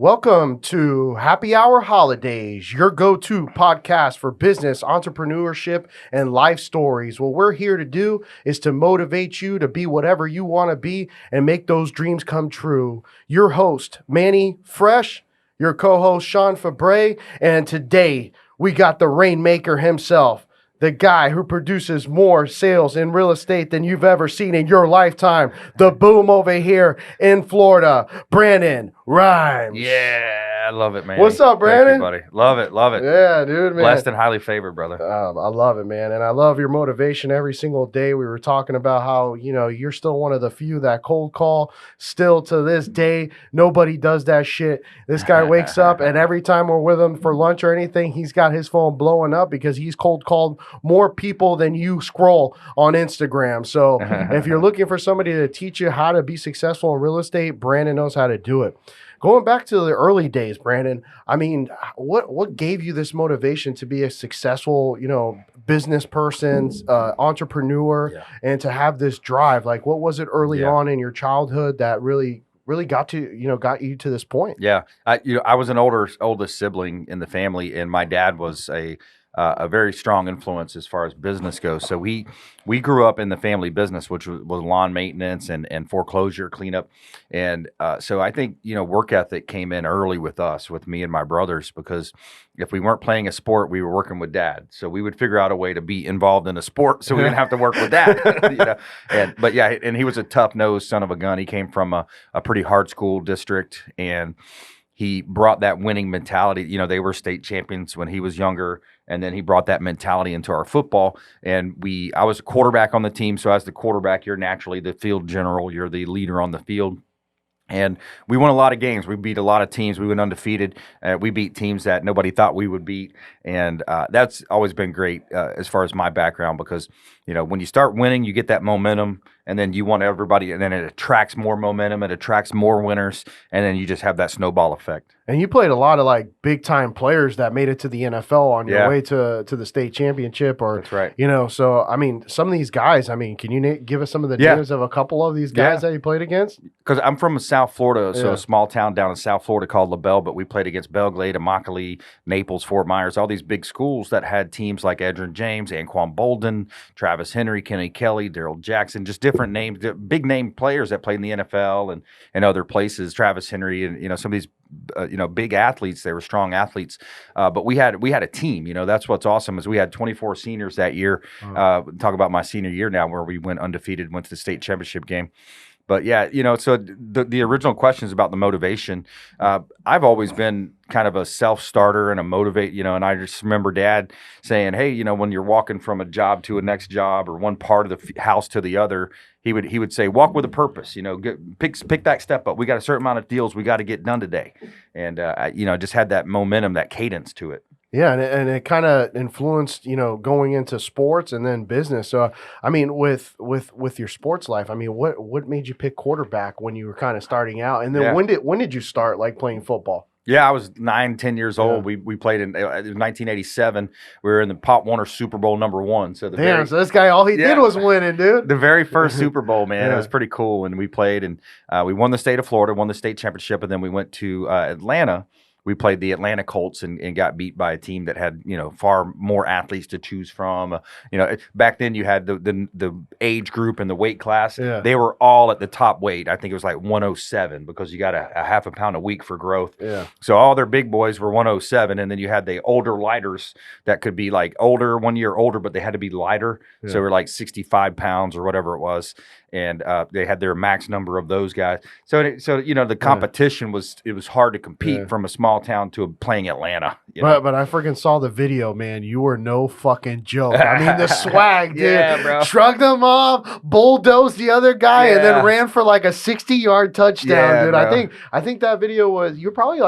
Welcome to Happy Hour Holidaze, your go-to podcast for business, entrepreneurship, and life stories. What we're here to do is to motivate you to be whatever you want to be and make those dreams come true. Your host, Manny Fresh, your co-host, Sean Fabre, and today we got the Rainmaker himself, the guy who produces more sales in real estate than you've ever seen in your lifetime. The boom over here in Florida, Brandon Rhymes. Yeah, I love it, man. What's up, Brandon? Thank you, buddy. Love it, love it. Yeah, dude, man. Blessed and highly favored, brother. I love it, man. And I love your motivation every single day. We were talking about how, you're still one of the few that cold call. Still to this day, nobody does that shit. This guy wakes up and every time we're with him for lunch or anything, he's got his phone blowing up because he's cold called more people than you scroll on Instagram. So if you're looking for somebody to teach you how to be successful in real estate, Brandon knows how to do it. Going back to the early days, Brandon, I mean, what gave you this motivation to be a successful, business person, entrepreneur, and to have this drive? Like, what was it early on in your childhood that really got you to this point? Yeah, I was an oldest sibling in the family, and my dad was a very strong influence as far as business goes. So we grew up in the family business, which was lawn maintenance and foreclosure cleanup. And so I think, work ethic came in early with me and my brothers, because if we weren't playing a sport, we were working with dad. So we would figure out a way to be involved in a sport so we didn't have to work with dad. And he was a tough-nosed son of a gun. He came from a pretty hard school district, and he brought that winning mentality. They were state champions when he was younger, and then he brought that mentality into our football. And I was a quarterback on the team, so as the quarterback, you're naturally the field general. You're the leader on the field. And we won a lot of games. We beat a lot of teams. We went undefeated. We beat teams that nobody thought we would beat. And that's always been great as far as my background, because, when you start winning, you get that momentum, and then you want everybody, and then it attracts more momentum. It attracts more winners, and then you just have that snowball effect. And you played a lot of like big time players that made it to the NFL on your way to the state championship, or that's right. So I mean, some of these guys. I mean, can you give us some of the names of a couple of these guys that you played against? Because I'm from South Florida, so a small town down in South Florida called LaBelle, but we played against Belgrade, Immokalee, Naples, Fort Myers, all these big schools that had teams like Edgerrin James, Anquan Bolden, Travis Henry, Kenny Kelly, Daryl Jackson, just different names, big name players that played in the NFL and other places. Travis Henry and some of these big athletes. They were strong athletes, but we had a team. That's what's awesome is we had 24 seniors that year. Talk about my senior year now, where we went undefeated, went to the state championship game. But so the original question is about the motivation. I've always been kind of a self-starter and a motivate, and I just remember Dad saying, hey, when you're walking from a job to a next job or one part of the house to the other, he would say, walk with a purpose, pick that step up. We got a certain amount of deals we got to get done today. And, just had that momentum, that cadence to it. Yeah, and it kind of influenced, going into sports and then business. So, I mean, with your sports life, I mean, what made you pick quarterback when you were kind of starting out? And then when did you start like playing football? Yeah, I was 9-10 years old. We played in 1987. We were in the Pop Warner Super Bowl #1. So so this guy, all he did was winning, dude. The very first Super Bowl, man. It was pretty cool. And we played, and we won the state of Florida, won the state championship, and then we went to Atlanta. We played the Atlanta Colts and got beat by a team that had, far more athletes to choose from. Back then you had the age group and the weight class. Yeah. They were all at the top weight. I think it was like 107 because you got a half a pound a week for growth. Yeah. So all their big boys were 107, and then you had the older lighters that could be like 1 year older, but they had to be lighter. Yeah. So they were like 65 pounds or whatever it was. And they had their max number of those guys. So the competition was hard to compete from a small town to playing Atlanta. But I freaking saw the video, man. You were no fucking joke. I mean, the swag, dude. Yeah, bro. Shrugged them off, bulldozed the other guy, and then ran for like a 60-yard touchdown, dude. Bro. I think that video was, you're probably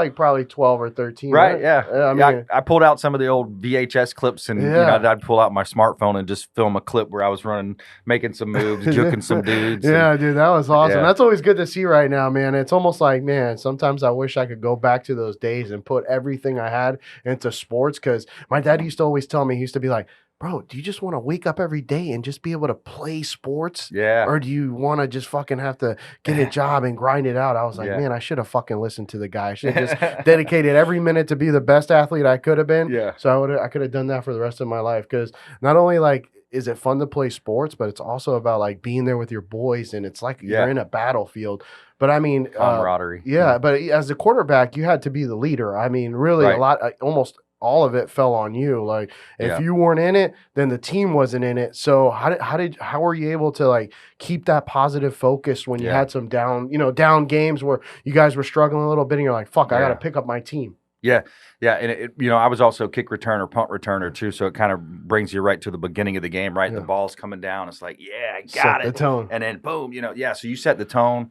12 or 13. Right, yeah. I pulled out some of the old VHS clips, and I'd pull out my smartphone and just film a clip where I was running, making some moves, juking some dudes. Yeah, dude, that was awesome. That's always good to see right now, man. It's almost like, man, sometimes I wish I could go back to those days and put everything I had into sports, because my dad used to always tell me, he used to be like, bro, do you just want to wake up every day and just be able to play sports? Yeah. Or do you want to just fucking have to get a job and grind it out? I was like, Yeah. man, I should have fucking listened to the guy. I should have just dedicated every minute to be the best athlete I could have been. Yeah. So I could have done that for the rest of my life. Because not only like is it fun to play sports, but it's also about like being there with your boys, and it's like you're in a battlefield. But I mean, camaraderie. yeah. But as a quarterback, you had to be the leader. I mean, really, a lot, almost all of it fell on you. Like if you weren't in it, then the team wasn't in it. So how were you able to like keep that positive focus when you had some down games where you guys were struggling a little bit and you're like, fuck, I got to pick up my team. Yeah. And I was also kick returner, punt returner too. So it kind of brings you right to the beginning of the game, right? The ball's coming down. It's like, I got it. The tone. And then boom, so you set the tone.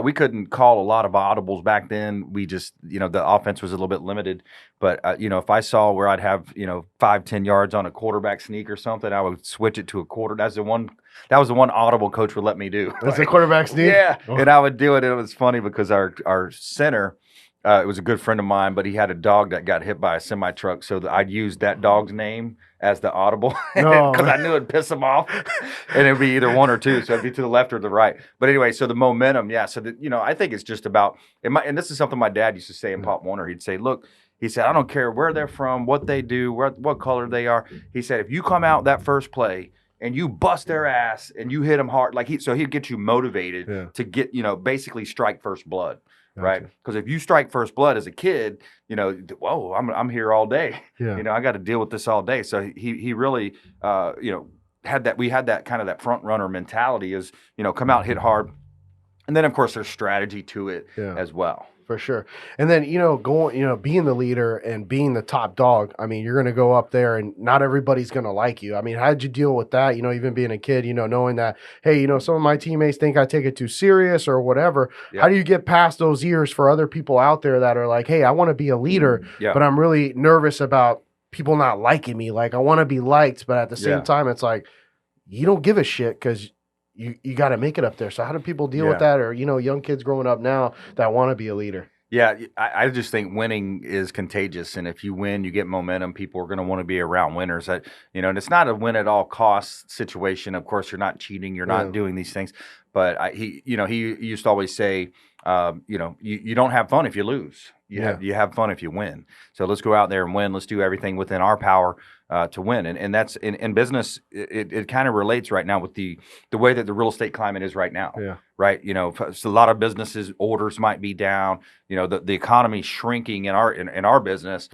We couldn't call a lot of audibles back then. We just, the offense was a little bit limited. But, if I saw where I'd have, 5-10 yards on a quarterback sneak or something, I would switch it to a quarter. That was the one audible coach would let me do. That's a quarterback sneak? Yeah. Oh. And I would do it. And it was funny because our center, it was a good friend of mine, but he had a dog that got hit by a semi-truck. So I'd use that dog's name as the audible because I knew it'd piss him off. And it'd be either one or two. So it'd be to the left or the right. But anyway, so the momentum, So, I think it's just about, and this is something my dad used to say in Pop Warner. He'd say, look, he said, I don't care where they're from, what they do, what color they are. He said, if you come out that first play and you bust their ass and you hit them hard, so he'd get you motivated to get, basically strike first blood. Right, because if you strike first blood as a kid, whoa, I'm here all day. Yeah. I got to deal with this all day. So he really, had that. We had that kind of that front runner mentality, is come out, hit hard, and then of course there's strategy to it as well. For sure. And then, being the leader and being the top dog, I mean, you're going to go up there and not everybody's going to like you. I mean, how did you deal with that? Even being a kid, knowing that, hey, some of my teammates think I take it too serious or whatever. Yeah. How do you get past those years for other people out there that are like, hey, I want to be a leader, but I'm really nervous about people not liking me. Like, I want to be liked, but at the same time, it's like, you don't give a shit because you got to make it up there. So how do people deal with that? Or, young kids growing up now that want to be a leader? Yeah, I just think winning is contagious. And if you win, you get momentum. People are going to want to be around winners. And it's not a win at all costs situation. Of course, you're not cheating. You're not doing these things. But he used to always say, you don't have fun if you lose. You have fun if you win. So let's go out there and win. Let's do everything within our power to win. And that's in business. It kind of relates right now with the way that the real estate climate is right now. Yeah. Right. So a lot of businesses orders might be down. The economy shrinking in our business.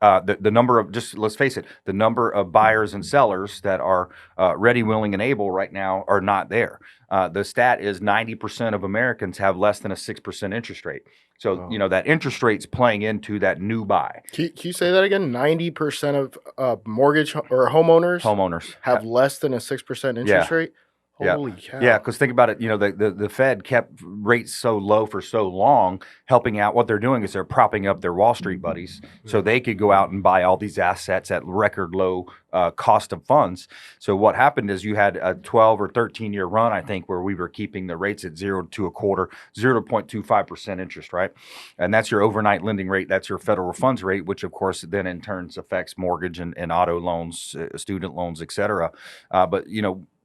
The number of, just let's face it, the number of buyers and sellers that are ready, willing, and able right now are not there. The stat is 90% of Americans have less than a 6% interest rate. So, that interest rate's playing into that new buy. Can you say that again? 90% of mortgage or homeowners have less than a 6% interest rate? Holy cow. Yeah, because think about it. The Fed kept rates so low for so long, helping out. What they're doing is they're propping up their Wall Street buddies so they could go out and buy all these assets at record low cost of funds. So what happened is you had a 12 or 13-year run, I think, where we were keeping the rates at 0 to 0.25% interest, right? And that's your overnight lending rate. That's your federal funds rate, which, of course, then in turn affects mortgage and auto loans, student loans, et cetera. But,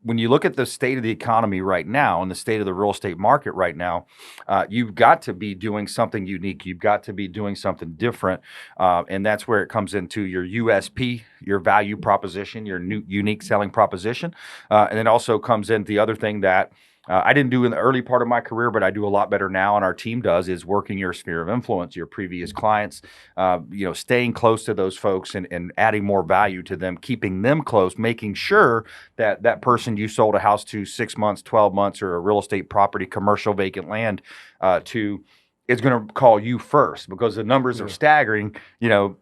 when you look at the state of the economy right now and the state of the real estate market right now, you've got to be doing something unique. You've got to be doing something different. And that's where it comes into your USP, your value proposition, your new unique selling proposition. And it also comes in the other thing that I didn't do in the early part of my career, but I do a lot better now, and our team does, is working your sphere of influence, your previous clients, staying close to those folks and adding more value to them, keeping them close, making sure that that person you sold a house to 6 months, 12 months, or a real estate property, commercial vacant land to is going to call you first, because the numbers are staggering,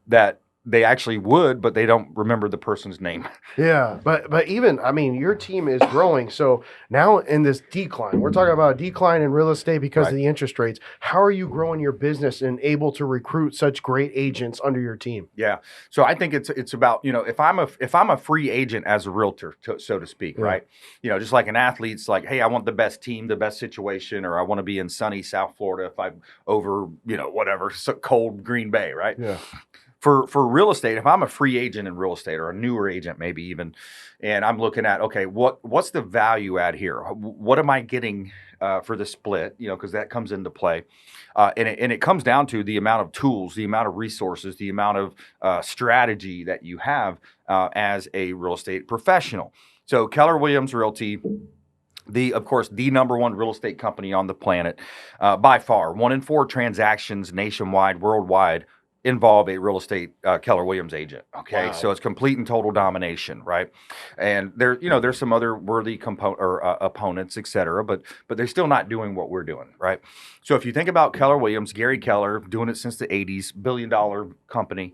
that they actually would, but they don't remember the person's name. Yeah, but even, I mean, your team is growing. So now in this decline, we're talking about a decline in real estate because of the interest rates. How are you growing your business and able to recruit such great agents under your team? Yeah, so I think it's about, if I'm a free agent as a realtor, so to speak, right? Just like an athlete's like, hey, I want the best team, the best situation, or I want to be in sunny South Florida if I'm over, whatever, so cold Green Bay, right? Yeah. for real estate, if I'm a free agent in real estate or a newer agent, maybe even, and I'm looking at, okay, what's the value add here? What am I getting for the split? Because that comes into play. And it comes down to the amount of tools, the amount of resources, the amount of strategy that you have as a real estate professional. So Keller Williams Realty, of course, the number one real estate company on the planet, by far. 1 in 4 transactions nationwide, worldwide, involve a real estate Keller Williams agent. Okay, wow. So it's complete and total domination, right? And there's some other worthy opponents, et cetera, but they're still not doing what we're doing, right? So if you think about Keller Williams, Gary Keller, doing it since the 80s, billion-dollar company.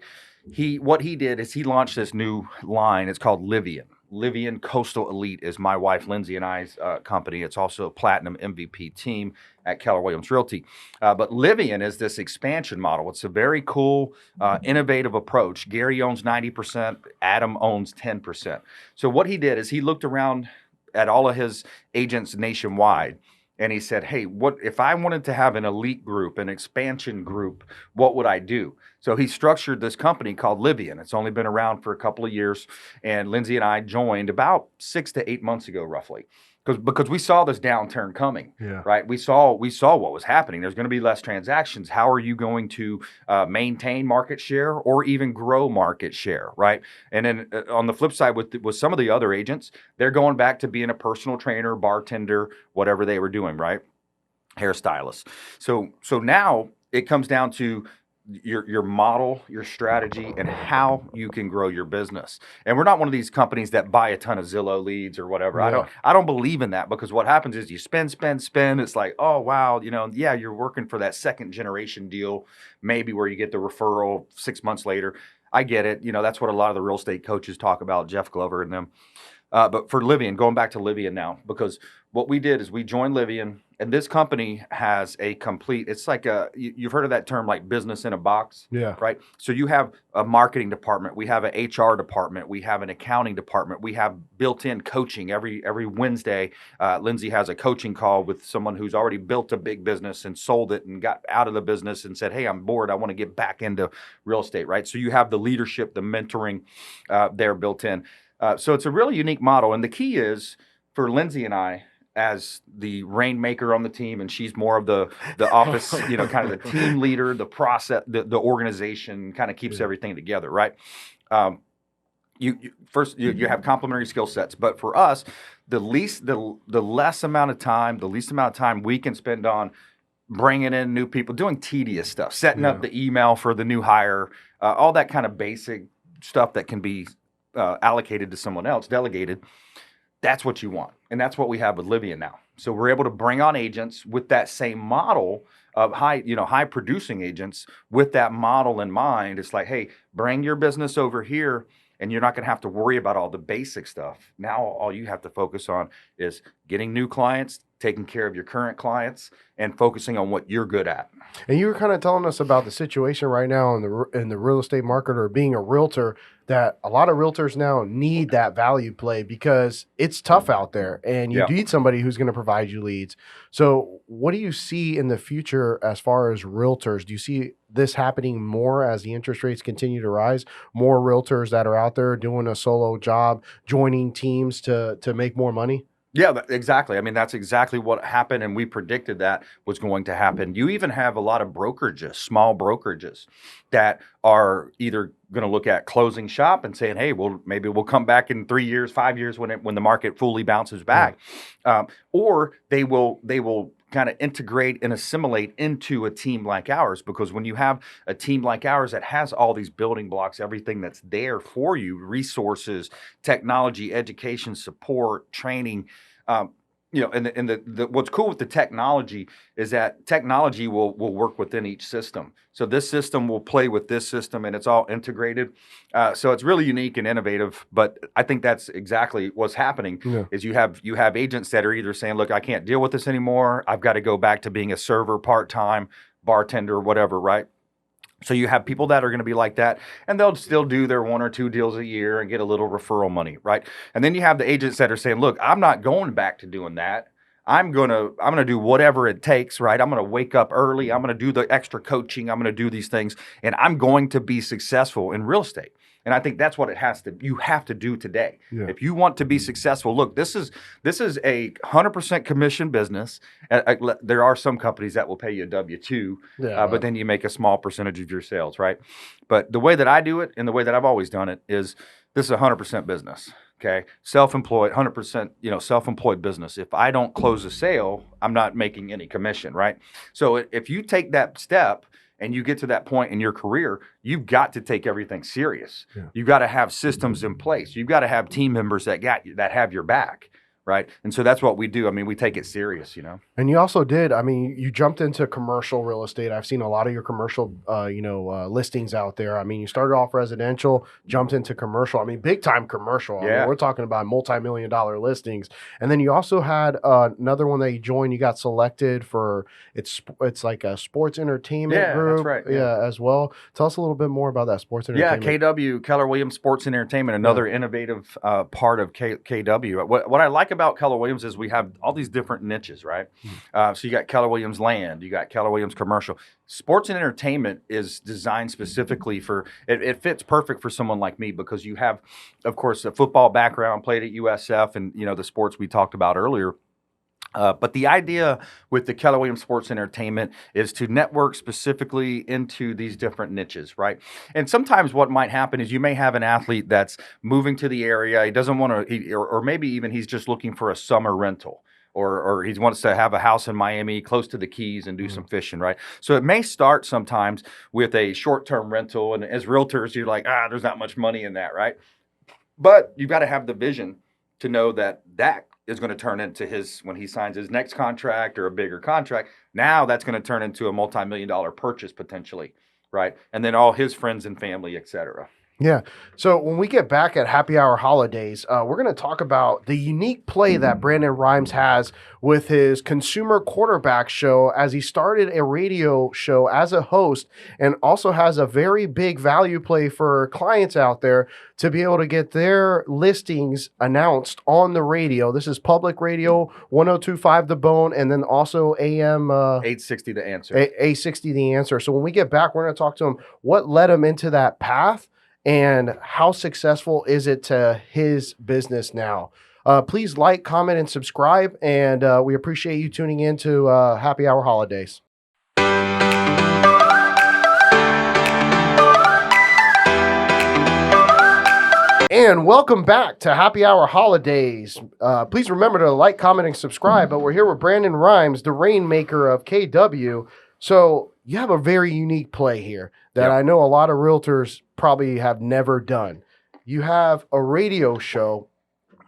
What he did is he launched this new line. It's called Livian. Livian Coastal Elite is my wife Lindsay and I's company. It's also a platinum MVP team at Keller Williams Realty. But Livian is this expansion model. It's a very cool, innovative approach. Gary owns 90%, Adam owns 10%. So what he did is he looked around at all of his agents nationwide, and he said, hey, what if I wanted to have an elite group, an expansion group, what would I do? So he structured this company called Livian. It's only been around for a couple of years. And Lindsay and I joined about 6 to 8 months ago, roughly. Because we saw this downturn coming, right? We saw what was happening. There's going to be less transactions. How are you going to maintain market share or even grow market share, right? And then on the flip side, with some of the other agents, they're going back to being a personal trainer, bartender, whatever they were doing, right? Hairstylist. So now it comes down to your model, your strategy, and how you can grow your business. And we're not one of these companies that buy a ton of Zillow leads or whatever. Yeah. I don't believe in that, because what happens is you spend. It's like, oh wow, you're working for that second generation deal, maybe where you get the referral 6 months later. I get it. That's what a lot of the real estate coaches talk about, Jeff Glover and them. But for Livian, going back to Livian now, because what we did is we joined Livian, and this company has a complete, it's like you've heard of that term, like business in a box, right? So you have a marketing department, we have an HR department, we have an accounting department, we have built-in coaching every Wednesday. Lindsay has a coaching call with someone who's already built a big business and sold it and got out of the business and said, hey, I'm bored, I want to get back into real estate, right? So you have the leadership, the mentoring there built in. So it's a really unique model. And the key is for Lindsay and I, as the rainmaker on the team, and she's more of the office, kind of the team leader, the process, the organization, kind of keeps everything together, right? You have complementary skill sets, but for us, the least amount of time we can spend on bringing in new people, doing tedious stuff, setting up the email for the new hire, all that kind of basic stuff that can be allocated to someone else, delegated. That's what you want. And that's what we have with Livian now. So we're able to bring on agents with that same model of high producing agents with that model in mind. It's like, hey, bring your business over here, and you're not going to have to worry about all the basic stuff. Now all you have to focus on is getting new clients, taking care of your current clients, and focusing on what you're good at. And you were kind of telling us about the situation right now in the real estate market, or being a realtor, that a lot of realtors now need that value play because it's tough out there, and you need somebody who's going to provide you leads. So what do you see in the future as far as realtors? Do you see this happening more as the interest rates continue to rise? More realtors that are out there doing a solo job, joining teams to make more money? Yeah, exactly. I mean, that's exactly what happened, and we predicted that was going to happen. You even have a lot of brokerages, small brokerages, that are either going to look at closing shop and saying, hey, well, maybe we'll come back in 3 years, 5 years when the market fully bounces back. Or they will kind of integrate and assimilate into a team like ours, because when you have a team like ours that has all these building blocks, everything that's there for you, resources, technology, education, support, training, and the what's cool with the technology is that technology will work within each system. So this system will play with this system, and it's all integrated. So it's really unique and innovative. But I think that's exactly what's happening. Is you have agents that are either saying, look, I can't deal with this anymore. I've got to go back to being a server, part-time, bartender, whatever, right? So you have people that are going to be like that, and they'll still do their 1 or 2 deals a year and get a little referral money, right? And then you have the agents that are saying, look, I'm not going back to doing that. I'm gonna do whatever it takes, right? I'm gonna wake up early. I'm gonna do the extra coaching. I'm gonna do these things, and I'm going to be successful in real estate. And I think that's what you have to do today. Yeah. If you want to be successful, look, this is a 100% commission business. There are some companies that will pay you a W-2, but then you make a small percentage of your sales, right? But the way that I do it and the way that I've always done it is this is a 100% business. Okay, self-employed, 100%, self-employed business. If I don't close a sale, I'm not making any commission, right? So if you take that step and you get to that point in your career, you've got to take everything serious. Yeah. You've got to have systems in place. You've got to have team members that have your back, right? And so that's what we do. I mean, we take it serious, And you also did, you jumped into commercial real estate. I've seen a lot of your commercial, listings out there. I mean, you started off residential, jumped into commercial. I mean, big time commercial. I mean, we're talking about multi-million-dollar listings. And then you also had another one that you joined. You got selected for, it's like a sports entertainment group. That's right. Yeah, as well. Tell us a little bit more about that sports entertainment. Yeah, KW, Keller Williams Sports and Entertainment, another innovative part of KW. What I like about Keller Williams is we have all these different niches, right? So you got Keller Williams Land, you got Keller Williams Commercial. Sports and entertainment is designed specifically it fits perfect for someone like me because you have, of course, a football background, played at USF and, the sports we talked about earlier. But the idea with the Keller Williams Sports Entertainment is to network specifically into these different niches, right? And sometimes what might happen is you may have an athlete that's moving to the area. He doesn't want to, or maybe even he's just looking for a summer rental. Or he wants to have a house in Miami close to the Keys and do some fishing, right? So it may start sometimes with a short-term rental. And as realtors, you're like, there's not much money in that, right? But you've got to have the vision to know that is going to turn into when he signs his next contract or a bigger contract. Now that's going to turn into a multi-million-dollar purchase potentially, right? And then all his friends and family, et cetera. Yeah. So when we get back at Happy Hour Holidaze, we're going to talk about the unique play that Brandon Rhymes has with his consumer quarterback show as he started a radio show as a host and also has a very big value play for clients out there to be able to get their listings announced on the radio. This is public radio, 102.5 The Bone, and then also AM 860 The Answer. 860 The Answer. So when we get back, we're going to talk to him what led him into that path and how successful is it to his business now. Please like, comment, and subscribe, and we appreciate you tuning in to Happy Hour Holidaze. And welcome back to Happy Hour Holidaze. Please remember to like, comment, and subscribe, but we're here with Brandon Rhymes, the rainmaker of KW. So you have a very unique play here that I know a lot of realtors probably have never done. You have a radio show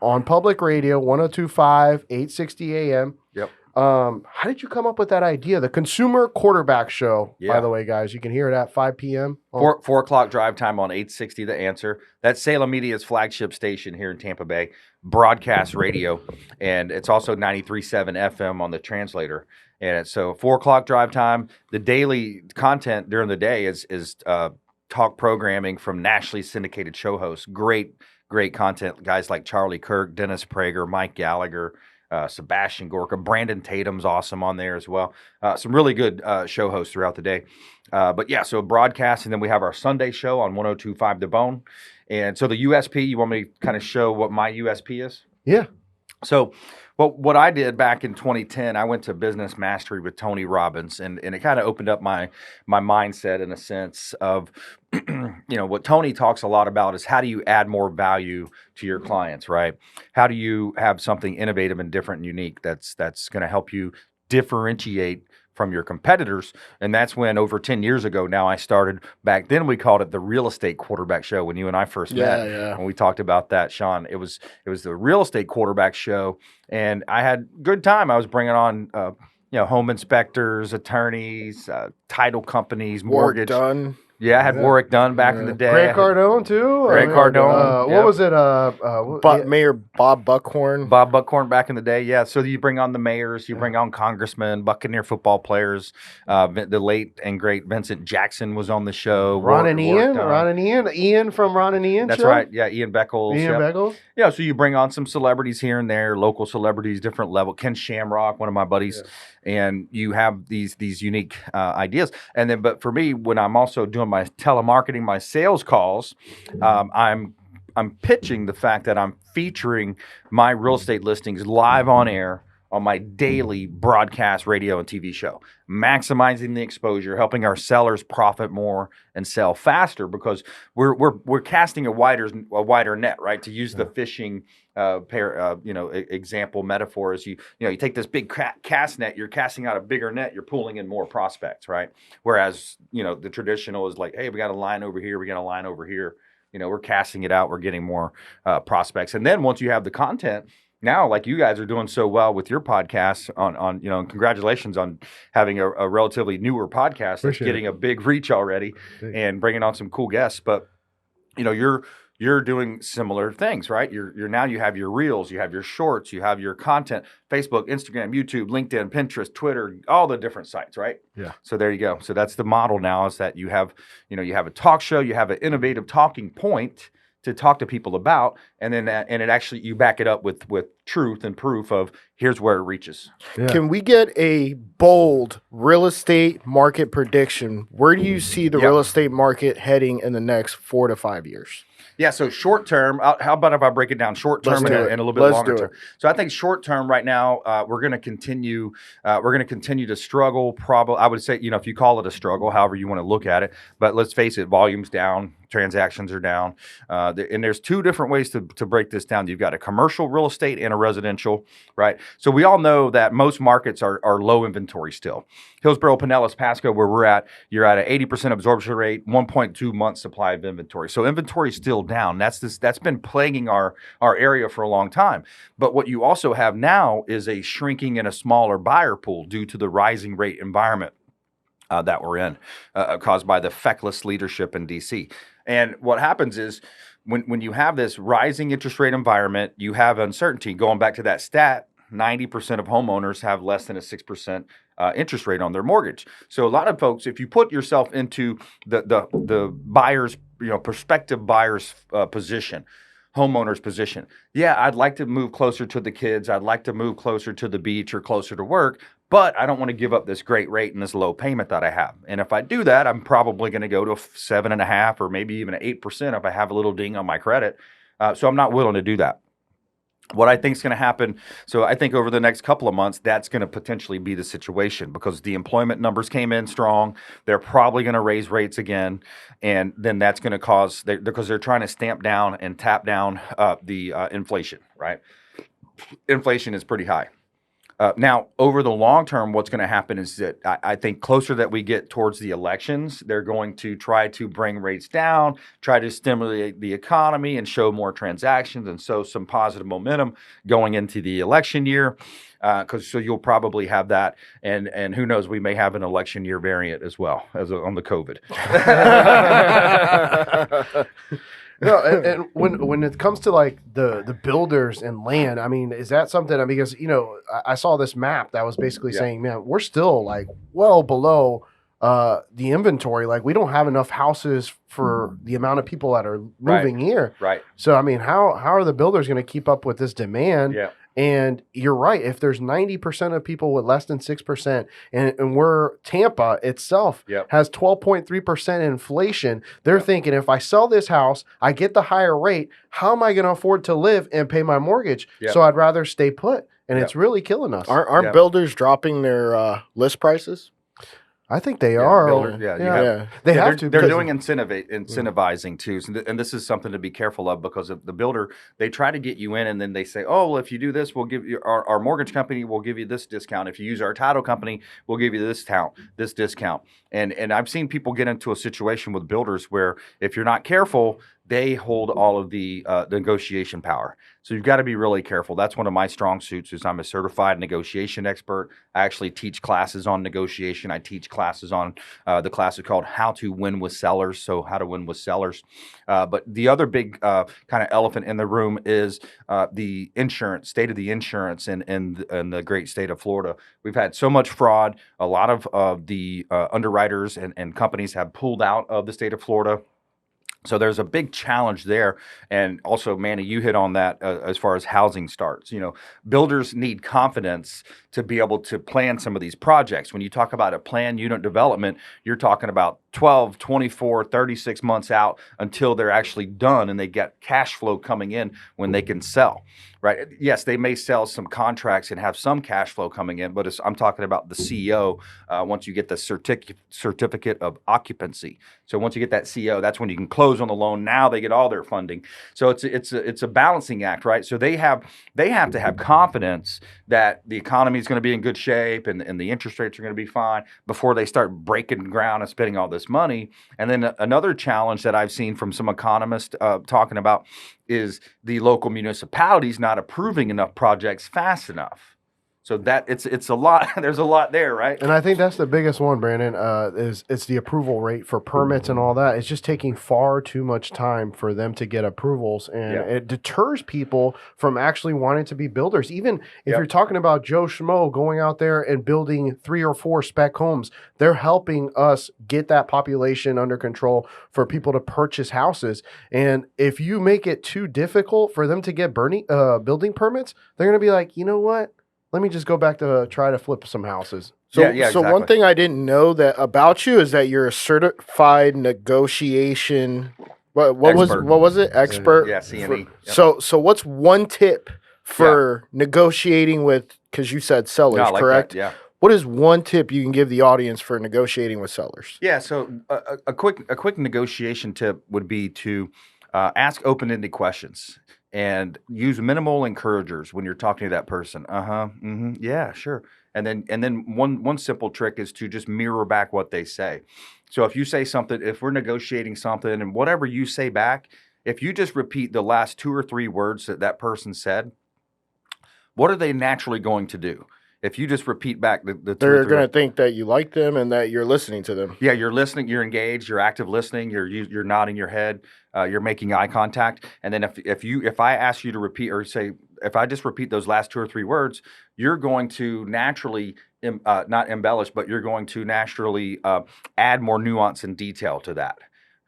on public radio, 102.5, 860 AM. Yep. How did you come up with that idea? The Consumer Quarterback Show, by the way, guys. You can hear it at 5 p.m. 4 o'clock drive time on 860 The Answer. That's Salem Media's flagship station here in Tampa Bay, broadcast radio. And it's also 93.7 FM on the translator. And so 4 o'clock drive time. The daily content during the day is talk programming from nationally syndicated show hosts. Great content. Guys like Charlie Kirk, Dennis Prager, Mike Gallagher, Sebastian Gorka, Brandon Tatum's awesome on there as well. Some really good show hosts throughout the day. But yeah, so broadcast, and then we have our Sunday show on 102.5 The Bone. And so the USP, you want me to kind of show what my USP is? Yeah. So what I did back in 2010, I went to Business Mastery with Tony Robbins, and it kind of opened up my mindset in a sense of, what Tony talks a lot about is how do you add more value to your clients, right? How do you have something innovative and different and unique that's going to help you differentiate from your competitors? And that's when over 10 years ago now I started. Back then we called it the Real Estate Quarterback Show when you and I first met. Yeah. When we talked about that, Sean, it was the Real Estate Quarterback Show, and I had good time. I was bringing on home inspectors, attorneys, title companies, mortgage. Yeah, I had Warwick Dunn back in the day. Grant Cardone too. Grant Cardone. What was it? Mayor Bob Buckhorn. Bob Buckhorn back in the day. Yeah. So you bring on the mayors, you bring on congressmen, Buccaneer football players. The late and great Vincent Jackson was on the show. Ron and Ian from Ron and Ian. That's show? right. Yeah, Ian Beckles. Beckles. Yeah. So you bring on some celebrities here and there, local celebrities, different level. Ken Shamrock, one of my buddies. Yeah. And you have these unique ideas. And then, but for me, when I'm also doing my telemarketing, my sales calls, I'm pitching the fact that I'm featuring my real estate listings live on air on my daily broadcast radio and TV show, maximizing the exposure, helping our sellers profit more and sell faster, because we're casting a wider net, right? To use the fishing example metaphor is you take this big cast net, you're casting out a bigger net, you're pulling in more prospects, right? Whereas the traditional is like, hey, we got a line over here, we got a line over here. We're casting it out, we're getting more prospects, and then once you have the content. Now, like you guys are doing so well with your podcast on congratulations on having a relatively newer podcast that's getting a big reach already and bringing on some cool guests. But, you're doing similar things, right? You're now you have your reels, you have your shorts, you have your content, Facebook, Instagram, YouTube, LinkedIn, Pinterest, Twitter, all the different sites, right? Yeah. So there you go. So that's the model now, is that you have a talk show, you have an innovative talking point to talk to people about, and then and it actually you back it up with truth and proof of here's where it reaches. Yeah. Can we get a bold real estate market prediction? Where do you see the real estate market heading in the next 4 to 5 years? Yeah, so short term, how about if I break it down short term and a little bit longer term? So I think short term right now, we're going to continue to struggle. Probably, I would say, if you call it a struggle, however you want to look at it, but let's face it, volume's down, transactions are down, and there's two different ways to break this down. You've got a commercial real estate and a residential, right? So we all know that most markets are low inventory still. Hillsborough, Pinellas, Pasco, where we're at, you're at an 80% absorption rate, 1.2 months supply of inventory. So inventory is still down. That's been plaguing our area for a long time. But what you also have now is a shrinking and a smaller buyer pool due to the rising rate environment that we're in, caused by the feckless leadership in D.C. And what happens is when you have this rising interest rate environment, you have uncertainty. Going back to that stat, 90% of homeowners have less than a 6% interest rate on their mortgage. So a lot of folks, if you put yourself into the buyer's, prospective buyer's position, homeowner's position, I'd like to move closer to the kids. I'd like to move closer to the beach or closer to work, but I don't want to give up this great rate and this low payment that I have. And if I do that, I'm probably going to go to 7.5% or maybe even 8% if I have a little ding on my credit. So I'm not willing to do that. What I think is going to happen, so I think over the next couple of months, that's going to potentially be the situation, because the employment numbers came in strong. They're probably going to raise rates again, and then that's going to cause, because they're trying to stamp down and tap down the inflation, right? Inflation is pretty high. Now, over the long term, what's going to happen is that I think closer that we get towards the elections, they're going to try to bring rates down, try to stimulate the economy and show more transactions and show some positive momentum going into the election year. So you'll probably have that, and who knows, we may have an election year variant as well as on the COVID. No, and when it comes to like the builders and land, I mean, is that something? Because I saw this map that was basically saying, man, we're still like well below the inventory. Like we don't have enough houses for the amount of people that are moving here. Right. So I mean, how are the builders going to keep up with this demand? Yeah. And you're right. If there's 90% of people with less than 6%, and Tampa itself has 12.3% inflation, they're thinking, if I sell this house, I get the higher rate, how am I going to afford to live and pay my mortgage? So I'd rather stay put. And it's really killing us. Aren't builders dropping their list prices? I think they are. They have to. They're doing incentivizing too, and this is something to be careful of, because of the builder, they try to get you in, and then they say, "Oh, well, if you do this, we'll give you our mortgage company will give you this discount. If you use our title company, we'll give you this discount." And I've seen people get into a situation with builders where if you're not careful, they hold all of the negotiation power. So you've got to be really careful. That's one of my strong suits is I'm a certified negotiation expert. I actually teach classes on negotiation. I teach classes on the class is called How to Win with Sellers. So how to win with sellers. But the other big kind of elephant in the room is the insurance, state of the insurance in the great state of Florida. We've had so much fraud. A lot of the underwriters and companies have pulled out of the state of Florida. So there's a big challenge there. And also, Manny, you hit on that as far as housing starts. Builders need confidence to be able to plan some of these projects. When you talk about a planned unit development, you're talking about 12, 24, 36 months out until they're actually done and they get cash flow coming in when they can sell, right? Yes, they may sell some contracts and have some cash flow coming in, but I'm talking about the CO once you get the certificate of occupancy. So once you get that CO, that's when you can close on the loan. Now they get all their funding. So it's a balancing act, right? So they have to have confidence that the economy is going to be in good shape and the interest rates are going to be fine before they start breaking ground and spending all this money. And then another challenge that I've seen from some economists talking about is the local municipalities not approving enough projects fast enough. So that it's a lot. There's a lot there, right? And I think that's the biggest one, Brandon, is it's the approval rate for permits and all that. It's just taking far too much time for them to get approvals, and it deters people from actually wanting to be builders. Even if you're talking about Joe Schmo going out there and building 3 or 4 spec homes, they're helping us get that population under control for people to purchase houses. And if you make it too difficult for them to get building permits, they're going to be like, you know what? Let me just go back to try to flip some houses. So, yeah, so exactly. one thing I didn't know that about you is that you're a certified negotiation. What was it? Expert. Yeah, CNE. So what's one tip for negotiating with? Because you said sellers, correct? That, yeah. What is one tip you can give the audience for negotiating with sellers? Yeah. So a quick negotiation tip would be to ask open-ended questions. And use minimal encouragers when you're talking to that person. Yeah, sure. And then one simple trick is to just mirror back what they say. So if you say something, if we're negotiating something and whatever you say back, if you just repeat the last 2 or 3 words that person said, what are they naturally going to do? If you just repeat back the they're going to think that you like them and that you're listening to them. Yeah, you're listening, you're engaged, you're active listening, you're nodding your head, you're making eye contact. And then if I ask you to repeat or say, if I just repeat those last 2 or 3 words, you're going to naturally not embellish, but you're going to naturally add more nuance and detail to that.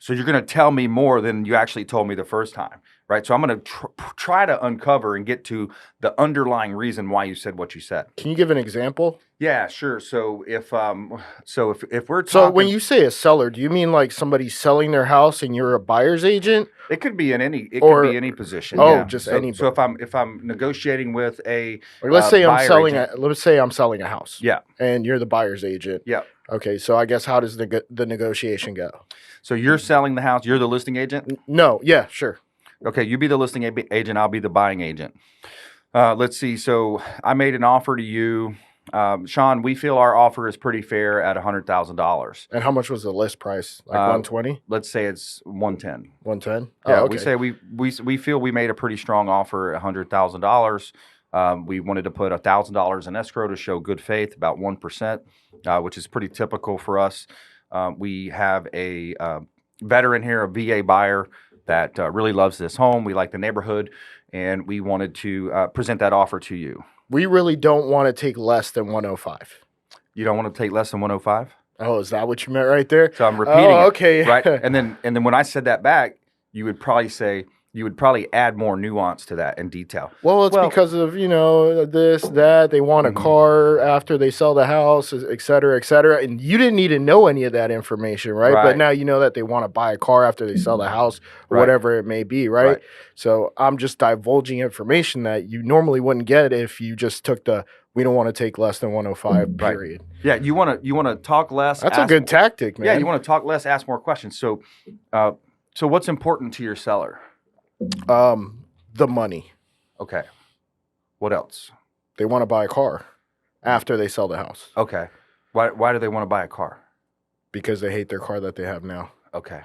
So you're going to tell me more than you actually told me the first time, right? So I'm going to try to uncover and get to the underlying reason why you said what you said. Can you give an example? Yeah, sure. So if we're talking, so when you say a seller, do you mean like somebody selling their house and you're a buyer's agent? It could be could be any position. Oh, yeah. Just any. So if I'm negotiating with a, or let's say I'm selling agent, let's say I'm selling a house. Yeah. And you're the buyer's agent. Yeah. Okay, so I guess how does the negotiation go? So you're selling the house. You're the listing agent. No. Yeah. Sure. Okay, you be the listing agent. I'll be the buying agent. Let's see. So I made an offer to you. Sean, we feel our offer is pretty fair at $100,000. And how much was the list price? Like 120? Let's say it's 110. 110? Yeah, oh, okay. We say we feel we made a pretty strong offer at $100,000. We wanted to put $1,000 in escrow to show good faith, about 1%, which is pretty typical for us. We have a veteran here, a VA buyer that really loves this home. We like the neighborhood, and we wanted to present that offer to you. We really don't want to take less than 105. You don't want to take less than 105? Oh, is that what you meant right there? So I'm repeating it. Okay. Right? And then when I said that back, you would probably add more nuance to that and detail. Well, it's because of, this, that. They want a car after they sell the house, et cetera, et cetera. And you didn't need to know any of that information, right? But now you know that they want to buy a car after they sell the house or whatever it may be, right? So I'm just divulging information that you normally wouldn't get if you just took we don't want to take less than 105, period. Yeah, you want to talk less. That's a good tactic, man. Yeah, you want to talk less, ask more questions. So what's important to your seller? The money. Okay. What else? They want to buy a car after they sell the house. Okay. Why do they want to buy a car? Because they hate their car that they have now. Okay.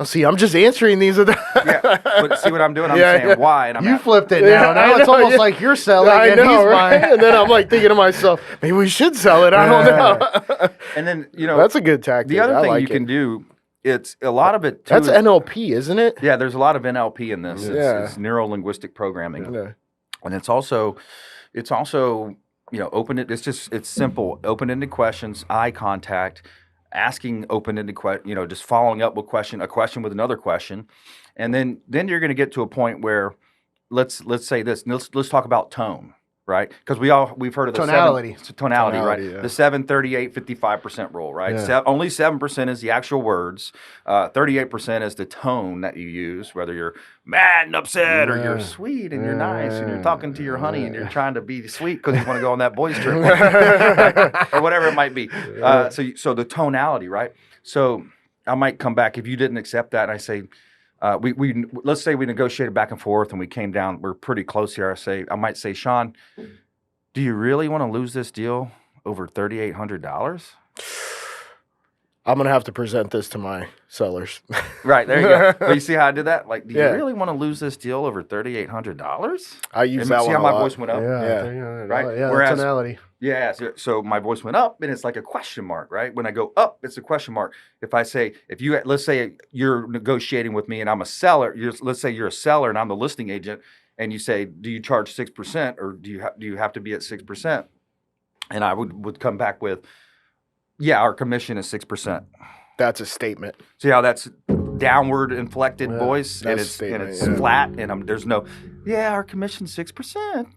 Oh, see, I'm just answering these. Yeah, but see what I'm doing? I'm saying why, and you flipped it now. Now it's almost like you're selling, and he's buying. And then I'm like thinking to myself, maybe we should sell it. I don't know. And then that's a good tactic. The other thing you can do, it's a lot of it. Too, that's NLP, isn't it? Yeah, there's a lot of NLP in this. It's neuro linguistic programming, and it's also open. It's simple, open-ended questions, eye contact. Asking open-ended questions, just following up with a question with another question, and then you're going to get to a point where let's say this. Let's talk about tone, right? Because we've heard of the tonality, right? Yeah. The 7-38-55% rule, right? Yeah. Only 7% is the actual words. 38% is the tone that you use, whether you're mad and upset or you're sweet and you're nice and you're talking to your honey and you're trying to be sweet because you want to go on that boys trip or whatever it might be. So the tonality, right? So I might come back if you didn't accept that and I say, let's say we negotiated back and forth and we came down, we're pretty close here. I might say, Sean, do you really want to lose this deal over $3,800? I'm going to have to present this to my sellers. Right, there you go. But you see how I did that? Like, do you really want to lose this deal over $3,800? I use that one. See how my voice went up? Right? Yeah, whereas, tonality. Yeah, so my voice went up, and it's like a question mark, right? When I go up, it's a question mark. If I say, let's say you're negotiating with me, and I'm a seller. Let's say you're a seller, and I'm the listing agent, and you say, do you charge 6%, or do you have to be at 6%? And I would come back with, yeah, our commission is 6%. That's a statement. See how that's downward inflected voice, and it's flat, and there's no, our commission's 6%.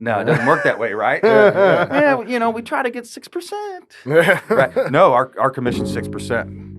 No, it doesn't work that way, right? We try to get 6%. Right? No, our commission's 6%.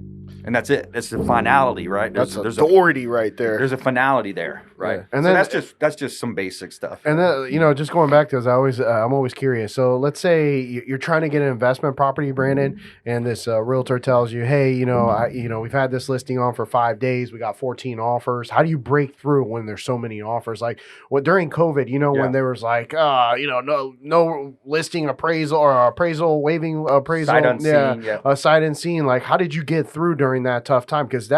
And that's it. It's the finality, right? There's authority right there. There's a finality there, right? Yeah. And then that's just some basic stuff. And then just going back to this, I'm always curious. So let's say you're trying to get an investment property, Brandon, and this realtor tells you, hey, we've had this listing on for 5 days. We got 14 offers. How do you break through when there's so many offers? Like during COVID, when there was like, no listing appraisal or appraisal waiving appraisal, sight unseen, sight unseen. Like, how did you get through during that tough time? Because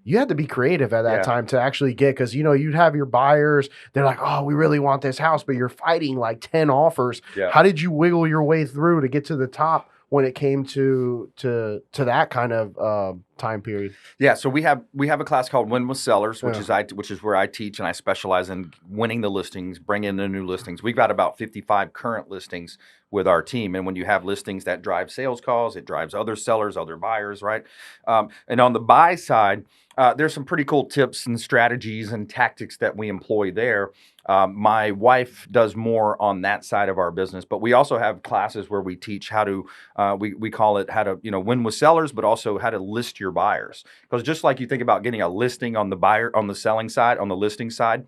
you had to be creative at that time to actually get, because you'd have your buyers, they're like, oh, we really want this house, but you're fighting like 10 offers. How did you wiggle your way through to get to the top when it came to that kind of time period? Yeah, so we have a class called Win with Sellers, which is where I teach, and I specialize in winning the listings, bringing in the new listings. We've got about 55 current listings with our team, and when you have listings, that drive sales calls, it drives other sellers, other buyers, right? And on the buy side, there's some pretty cool tips and strategies and tactics that we employ there. My wife does more on that side of our business, but we also have classes where we teach how to, we call it how to, win with sellers, but also how to list your buyers. Because just like you think about getting a listing on the selling side, on the listing side,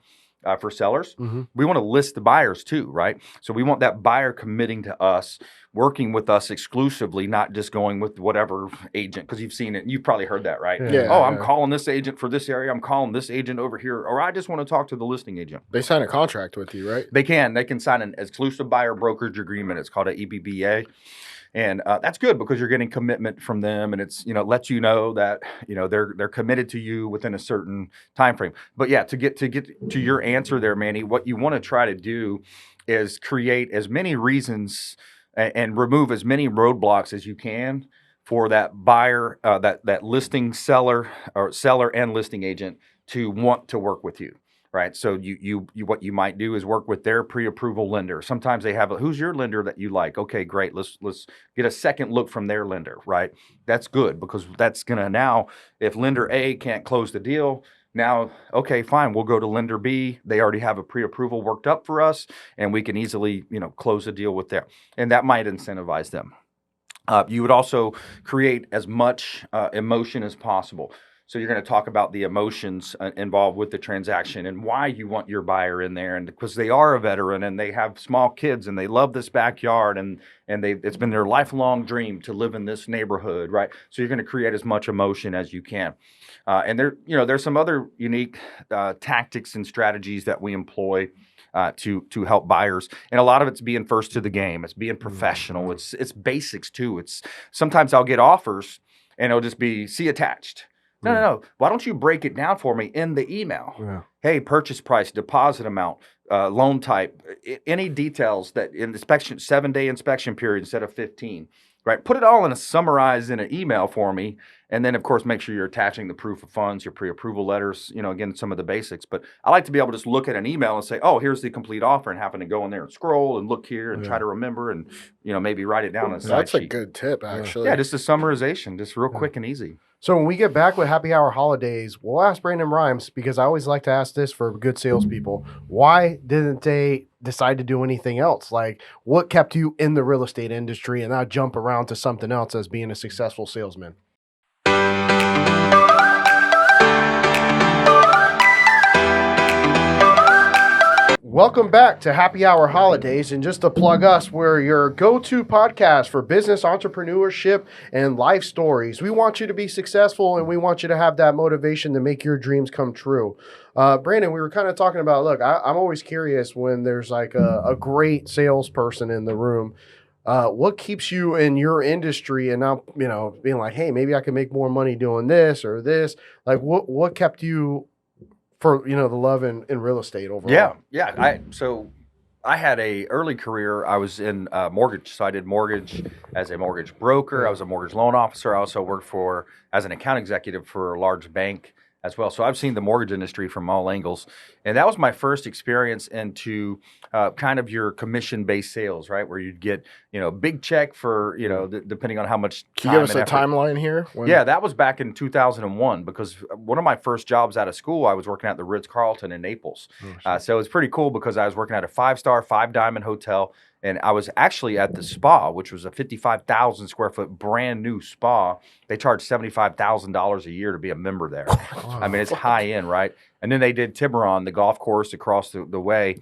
for sellers, we want to list the buyers too, right? So we want that buyer committing to us, working with us exclusively, not just going with whatever agent, because you've seen it, you've probably heard that, right? I'm calling this agent for this area, I'm calling this agent over here, or I just want to talk to the listing agent. They sign a contract with you, right? They can sign an exclusive buyer brokerage agreement. It's called an EBBA. And that's good because you're getting commitment from them, and it's lets you know that they're committed to you within a certain time frame. But yeah, to get to your answer there, Manny, what you want to try to do is create as many reasons and remove as many roadblocks as you can for that buyer, that listing seller or seller and listing agent to want to work with you. Right. So you what you might do is work with their pre-approval lender. Sometimes they have who's your lender that you like? Okay, great. Let's get a second look from their lender. Right. That's good because that's gonna now, if lender A can't close the deal, now, okay, fine, we'll go to lender B. They already have a pre-approval worked up for us, and we can easily close the deal with them. And that might incentivize them. You would also create as much emotion as possible. So you're going to talk about the emotions involved with the transaction and why you want your buyer in there, and because they are a veteran and they have small kids and they love this backyard and it's been their lifelong dream to live in this neighborhood, right? So you're going to create as much emotion as you can. And there's some other unique tactics and strategies that we employ to help buyers, and a lot of it's being first to the game. It's being professional. It's basics too. It's sometimes I'll get offers and it'll just be see attached. No. Why don't you break it down for me in the email? Yeah. Hey, purchase price, deposit amount, loan type, any details that in inspection, 7-day inspection period instead of 15, right? Put it all in a summarized in an email for me. And then, of course, make sure you're attaching the proof of funds, your pre-approval letters, again, some of the basics. But I like to be able to just look at an email and say, oh, here's the complete offer, and happen to go in there and scroll and look here and try to remember and, maybe write it down on a side That's sheet. a good tip, actually. Yeah, just a summarization, just real quick and easy. So when we get back with Happy Hour Holidaze, we'll ask Brandon Rhymes, because I always like to ask this for good salespeople. Why didn't they decide to do anything else? Like, what kept you in the real estate industry and not jump around to something else as being a successful salesman? Welcome back to Happy Hour Holidaze. And just to plug us, we're your go-to podcast for business, entrepreneurship, and life stories. We want you to be successful, and we want you to have that motivation to make your dreams come true. Brandon, we were kind of talking about, look, I'm always curious when there's like a great salesperson in the room. What keeps you in your industry and not, being like, hey, maybe I can make more money doing this or this? Like, what kept you for, the love in real estate overall? Yeah. So I had a early career. I was in mortgage. So I did mortgage as a mortgage broker. I was a mortgage loan officer. I also worked as an account executive for a large bank as well. So I've seen the mortgage industry from all angles. And that was my first experience into kind of your commission-based sales, right? Where you'd get, big check for, depending on how much time. Can you give us a timeline here? Yeah, that was back in 2001, because one of my first jobs out of school, I was working at the Ritz-Carlton in Naples. So it was pretty cool because I was working at a 5-star, 5-diamond hotel. And I was actually at the spa, which was a 55,000 square foot brand new spa. They charged $75,000 a year to be a member there. I mean, it's high end, right? And then they did Tiburon, the golf course across the way.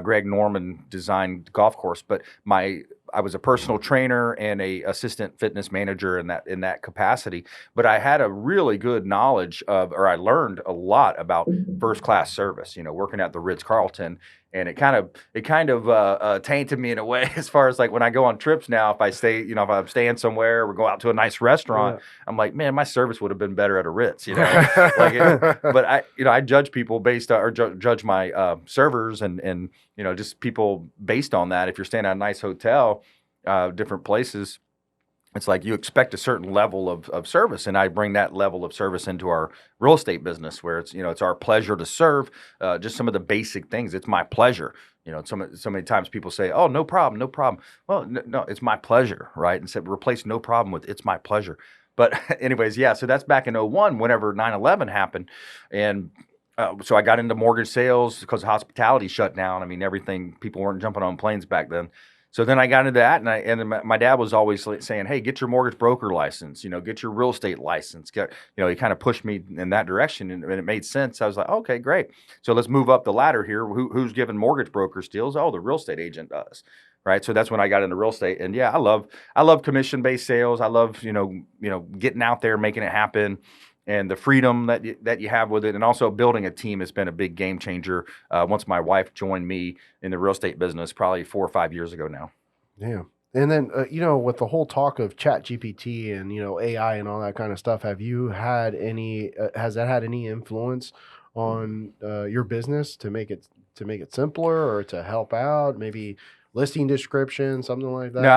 Greg Norman designed the golf course. But I was a personal trainer and a assistant fitness manager in that capacity. But I had a really good knowledge I learned a lot about first class service. Working at the Ritz-Carlton. And it kind of tainted me in a way, as far as like when I go on trips now, if I stay, if I'm staying somewhere or go out to a nice restaurant, I'm like, man, my service would have been better at a Ritz, But I judge people based on, or judge my servers and just people based on that. If you're staying at a nice hotel, different places, it's like you expect a certain level of service, and I bring that level of service into our real estate business, where it's it's our pleasure to serve. Just some of the basic things. It's my pleasure. So many times people say, "Oh, no problem, no problem." Well, no, it's my pleasure, right? And so replace "no problem" with "it's my pleasure." But anyways, yeah. So that's back in 2001, whenever 9/11 happened, and so I got into mortgage sales because hospitality shut down. I mean, people weren't jumping on planes back then. So then I got into that, and my dad was always saying, "Hey, get your mortgage broker license. Get your real estate license." He kind of pushed me in that direction, and it made sense. I was like, "Okay, great. So let's move up the ladder here. Who's giving mortgage brokers deals? Oh, the real estate agent does." Right. So that's when I got into real estate, and yeah, I love commission-based sales. I love getting out there, making it happen. And the freedom that you have with it, and also building a team has been a big game changer. Once my wife joined me in the real estate business, probably 4 or 5 years ago now. Yeah. And then, with the whole talk of Chat GPT and, AI and all that kind of stuff, have you had has that had any influence on your business to make it simpler or to help out? Maybe listing description, something like that? No,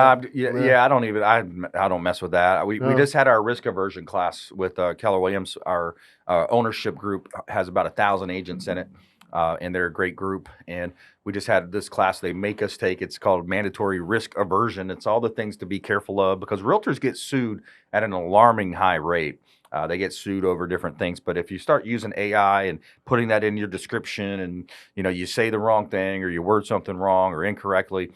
I don't mess with that. We just had our risk aversion class with Keller Williams. Our ownership group has about 1,000 agents in it, and they're a great group. And we just had this class they make us take. It's called mandatory risk aversion. It's all the things to be careful of, because realtors get sued at an alarming high rate. They get sued over different things. But if you start using AI and putting that in your description, and you say the wrong thing or you word something wrong or incorrectly,